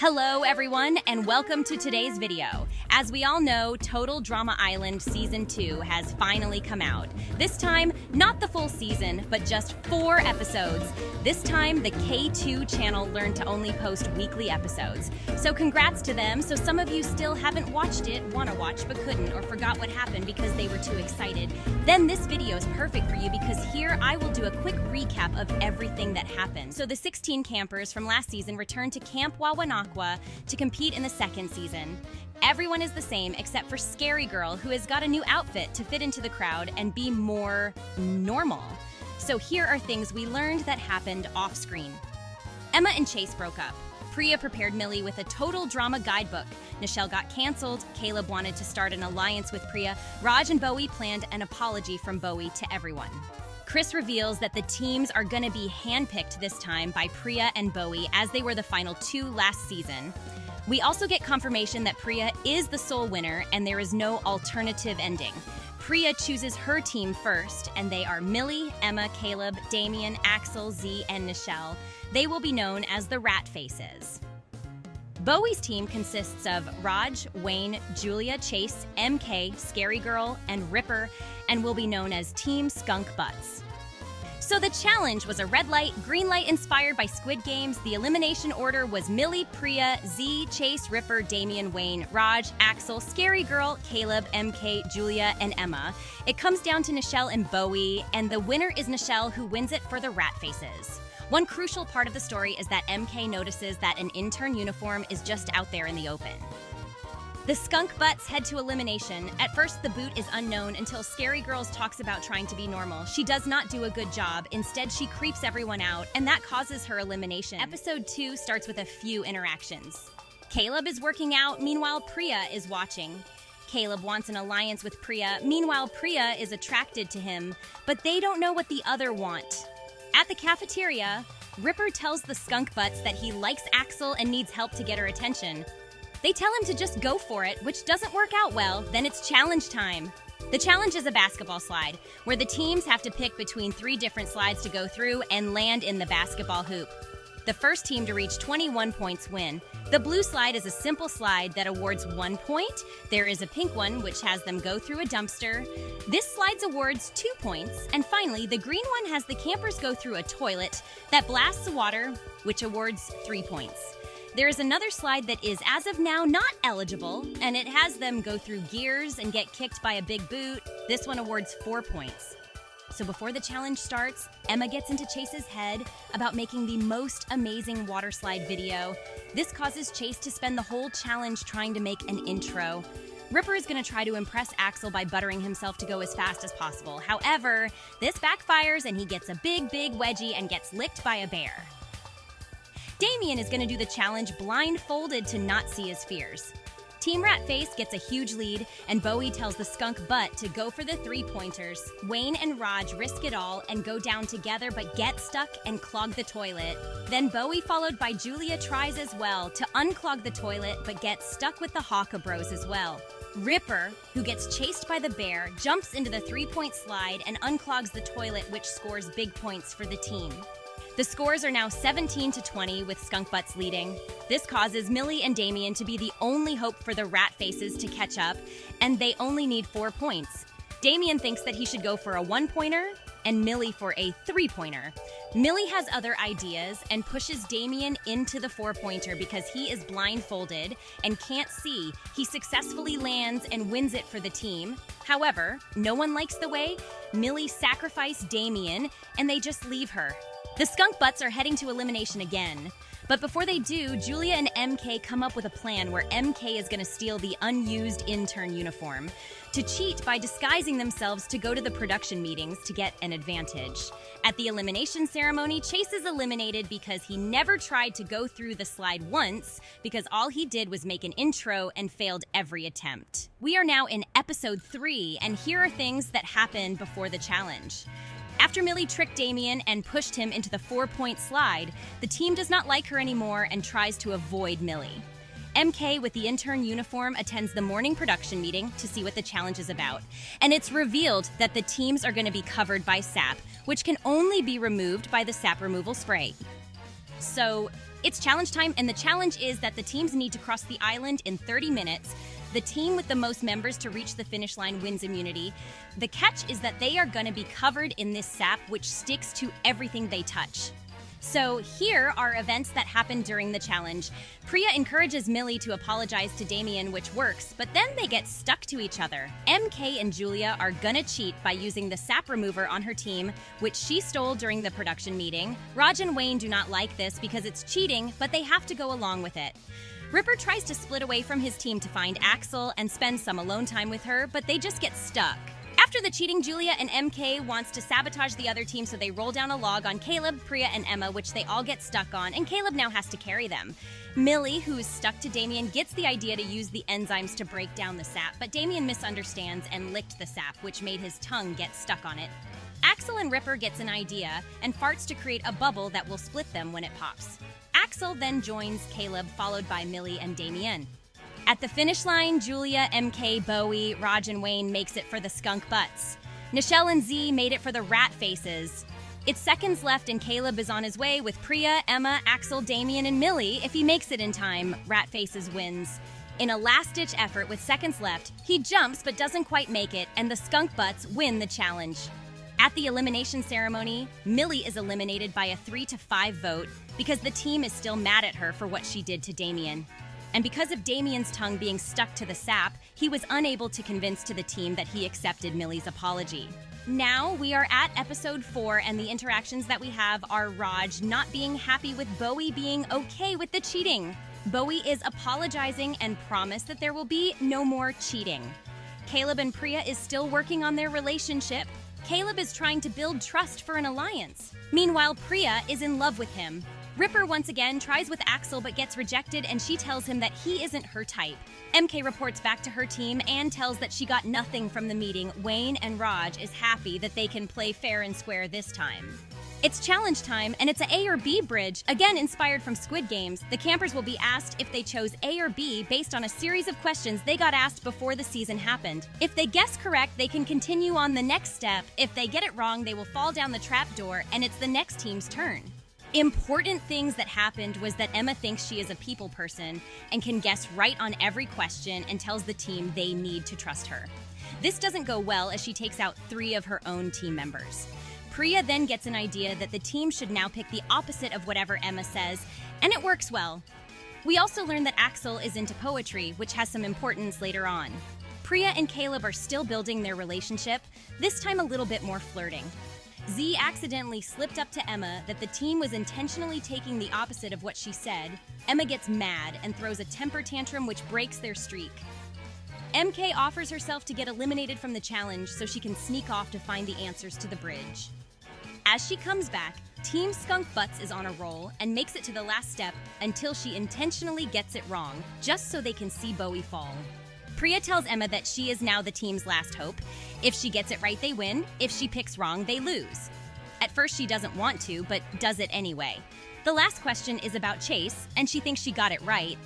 Hello everyone and welcome to today's video. As we all know, Total Drama Island Season 2 has finally come out. This time, not the full season, but just 4 episodes. This time, the K2 channel learned to only post weekly episodes. So congrats to them. So some of you still haven't watched it, want to watch but couldn't, or forgot what happened because they were too excited. Then this video is perfect for you because here I will do a quick recap of everything that happened. So the 16 campers from last season returned to Camp Wawanakwa to compete in the second season. Everyone is the same except for Scary Girl, who has got a new outfit to fit into the crowd and be more normal. So here are things we learned that happened off-screen. Emma and Chase broke up. Priya prepared Millie with a total drama guidebook. Nichelle got canceled. Caleb wanted to start an alliance with Priya. Raj and Bowie planned an apology from Bowie to everyone. Chris reveals that the teams are going to be handpicked this time by Priya and Bowie as they were the final 2 last season. We also get confirmation that Priya is the sole winner and there is no alternative ending. Priya chooses her team first, and they are Millie, Emma, Caleb, Damien, Axel, Z, and Nichelle. They will be known as the Rat Faces. Bowie's team consists of Raj, Wayne, Julia, Chase, MK, Scary Girl, and Ripper, and will be known as Team Skunk Butts. So the challenge was a red light, green light inspired by Squid Games. The elimination order was Millie, Priya, Z, Chase, Ripper, Damien, Wayne, Raj, Axel, Scary Girl, Caleb, MK, Julia, and Emma. It comes down to Nichelle and Bowie, and the winner is Nichelle, who wins it for the Rat Faces. One crucial part of the story is that MK notices that an intern uniform is just out there in the open. The Skunk Butts head to elimination. At first, the boot is unknown until Scary Girls talks about trying to be normal. She does not do a good job. Instead, she creeps everyone out, and that causes her elimination. Episode 2 starts with a few interactions. Caleb is working out, meanwhile Priya is watching. Caleb wants an alliance with Priya, meanwhile Priya is attracted to him, but they don't know what the other want. At the cafeteria, Ripper tells the Skunk Butts that he likes Axel and needs help to get her attention. They tell him to just go for it, which doesn't work out well. Then it's challenge time. The challenge is a basketball slide, where the teams have to pick between 3 different slides to go through and land in the basketball hoop. The first team to reach 21 points win. The blue slide is a simple slide that awards 1 point. There is a pink one, which has them go through a dumpster. This slide awards 2 points. And finally, the green one has the campers go through a toilet that blasts water, which awards 3 points. There is another slide that is, as of now, not eligible, and it has them go through gears and get kicked by a big boot. This one awards 4 points. So before the challenge starts, Emma gets into Chase's head about making the most amazing water slide video. This causes Chase to spend the whole challenge trying to make an intro. Ripper is going to try to impress Axel by buttering himself to go as fast as possible. However, this backfires and he gets a big wedgie and gets licked by a bear. Damien is going to do the challenge blindfolded to not see his fears. Team Rat Face gets a huge lead, and Bowie tells the Skunk Butt to go for the 3-pointers. Wayne and Raj risk it all and go down together but get stuck and clog the toilet. Then Bowie, followed by Julia, tries as well to unclog the toilet but gets stuck with the Hawka Bros as well. Ripper, who gets chased by the bear, jumps into the 3-point slide and unclogs the toilet, which scores big points for the team. The scores are now 17-20 with Skunk Butts leading. This causes Millie and Damien to be the only hope for the Rat Faces to catch up, and they only need 4 points. Damien thinks that he should go for a 1-pointer and Millie for a 3-pointer. Millie has other ideas and pushes Damien into the 4-pointer because he is blindfolded and can't see. He successfully lands and wins it for the team. However, no one likes the way Millie sacrificed Damien, and they just leave her. The Skunk Butts are heading to elimination again. But before they do, Julia and MK come up with a plan where MK is going to steal the unused intern uniform to cheat by disguising themselves to go to the production meetings to get an advantage. At the elimination ceremony, Chase is eliminated because he never tried to go through the slide once because all he did was make an intro and failed every attempt. We are now in episode 3, and here are things that happened before the challenge. After Millie tricked Damien and pushed him into the 4-point slide, the team does not like her anymore and tries to avoid Millie. MK, with the intern uniform, attends the morning production meeting to see what the challenge is about. And it's revealed that the teams are going to be covered by sap, which can only be removed by the sap removal spray. So It's challenge time, and the challenge is that the teams need to cross the island in 30 minutes. The team with the most members to reach the finish line wins immunity. The catch is that they are going to be covered in this sap, which sticks to everything they touch. So here are events that happened during the challenge. Priya encourages Millie to apologize to Damien, which works, but then they get stuck to each other. MK and Julia are gonna cheat by using the sap remover on her team, which she stole during the production meeting. Raj and Wayne do not like this because it's cheating, but they have to go along with it. Ripper tries to split away from his team to find Axel and spend some alone time with her, but they just get stuck. After the cheating, Julia and MK wants to sabotage the other team, so they roll down a log on Caleb, Priya, and Emma, which they all get stuck on, and Caleb now has to carry them. Millie, who is stuck to Damien, gets the idea to use the enzymes to break down the sap, but Damien misunderstands and licked the sap, which made his tongue get stuck on it. Axel and Ripper gets an idea and farts to create a bubble that will split them when it pops. Axel then joins Caleb, followed by Millie and Damien. At the finish line, Julia, MK, Bowie, Raj, and Wayne makes it for the skunk butts. Nichelle and Z made it for the rat faces. It's seconds left and Caleb is on his way with Priya, Emma, Axel, Damien, and Millie. If he makes it in time, rat faces wins. In a last-ditch effort with seconds left, he jumps but doesn't quite make it, and the skunk butts win the challenge. At the elimination ceremony, Millie is eliminated by a 3-5 vote because the team is still mad at her for what she did to Damien. And because of Damien's tongue being stuck to the sap, he was unable to convince to the team that he accepted Millie's apology. Now we are at episode 4, and the interactions that we have are Raj not being happy with Bowie being okay with the cheating. Bowie is apologizing and promised that there will be no more cheating. Caleb and Priya is still working on their relationship. Caleb is trying to build trust for an alliance. Meanwhile, Priya is in love with him. Ripper once again tries with Axel but gets rejected, and she tells him that he isn't her type. MK reports back to her team and tells that she got nothing from the meeting. Wayne and Raj is happy that they can play fair and square this time. It's challenge time, and it's a A or B bridge, again inspired from Squid Games. The campers will be asked if they chose A or B based on a series of questions they got asked before the season happened. If they guess correct, they can continue on the next step. If they get it wrong, they will fall down the trap door, and it's the next team's turn. Important things that happened was that Emma thinks she is a people person and can guess right on every question and tells the team they need to trust her. This doesn't go well as she takes out 3 of her own team members. Priya then gets an idea that the team should now pick the opposite of whatever Emma says, and it works well. We also learn that Axel is into poetry, which has some importance later on. Priya and Caleb are still building their relationship, this time a little bit more flirting. Z accidentally slipped up to Emma that the team was intentionally taking the opposite of what she said. Emma gets mad and throws a temper tantrum which breaks their streak. MK offers herself to get eliminated from the challenge so she can sneak off to find the answers to the bridge. As she comes back, Team Skunk Butts is on a roll and makes it to the last step until she intentionally gets it wrong, just so they can see Bowie fall. Priya tells Emma that she is now the team's last hope. If she gets it right, they win. If she picks wrong, they lose. At first, she doesn't want to, but does it anyway. The last question is about Chase, and she thinks she got it right.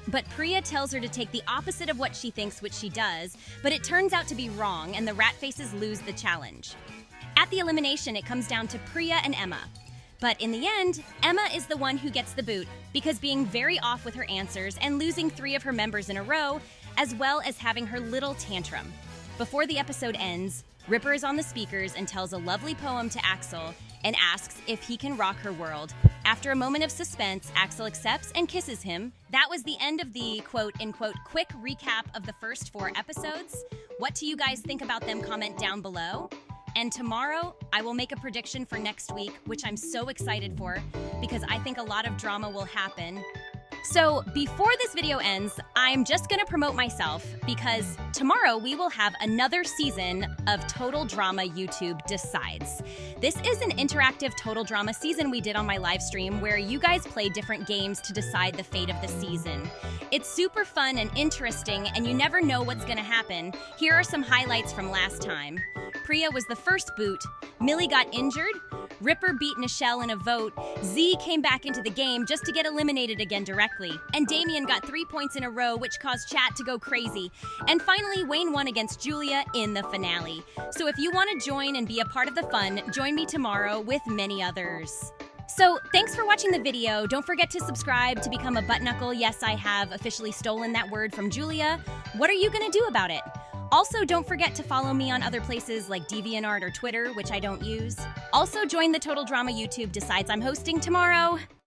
But Priya tells her to take the opposite of what she thinks, which she does, but it turns out to be wrong, and the rat faces lose the challenge. At the elimination, it comes down to Priya and Emma. But in the end, Emma is the one who gets the boot, because being very off with her answers and losing 3 of her members in a row, as well as having her little tantrum. Before the episode ends, Ripper is on the speakers and tells a lovely poem to Axel and asks if he can rock her world. After a moment of suspense, Axel accepts and kisses him. That was the end of the quote-unquote quick recap of the first 4 episodes. What do you guys think about them? Comment down below. And tomorrow, I will make a prediction for next week, which I'm so excited for because I think a lot of drama will happen. So before this video ends, I'm just gonna promote myself because tomorrow we will have another season of Total Drama YouTube Decides. This is an interactive Total Drama season we did on my live stream where you guys play different games to decide the fate of the season. It's super fun and interesting and you never know what's gonna happen. Here are some highlights from last time. Priya was the first boot, Millie got injured, Ripper beat Nichelle in a vote, Z came back into the game just to get eliminated again directly, and Damien got 3 points in a row which caused chat to go crazy. And finally, Wayne won against Julia in the finale. So if you want to join and be a part of the fun, join me tomorrow with many others. So, thanks for watching the video. Don't forget to subscribe to become a butt knuckle. Yes, I have officially stolen that word from Julia. What are you gonna do about it? Also, don't forget to follow me on other places like DeviantArt or Twitter, which I don't use. Also, join the Total Drama YouTube Decides I'm hosting tomorrow.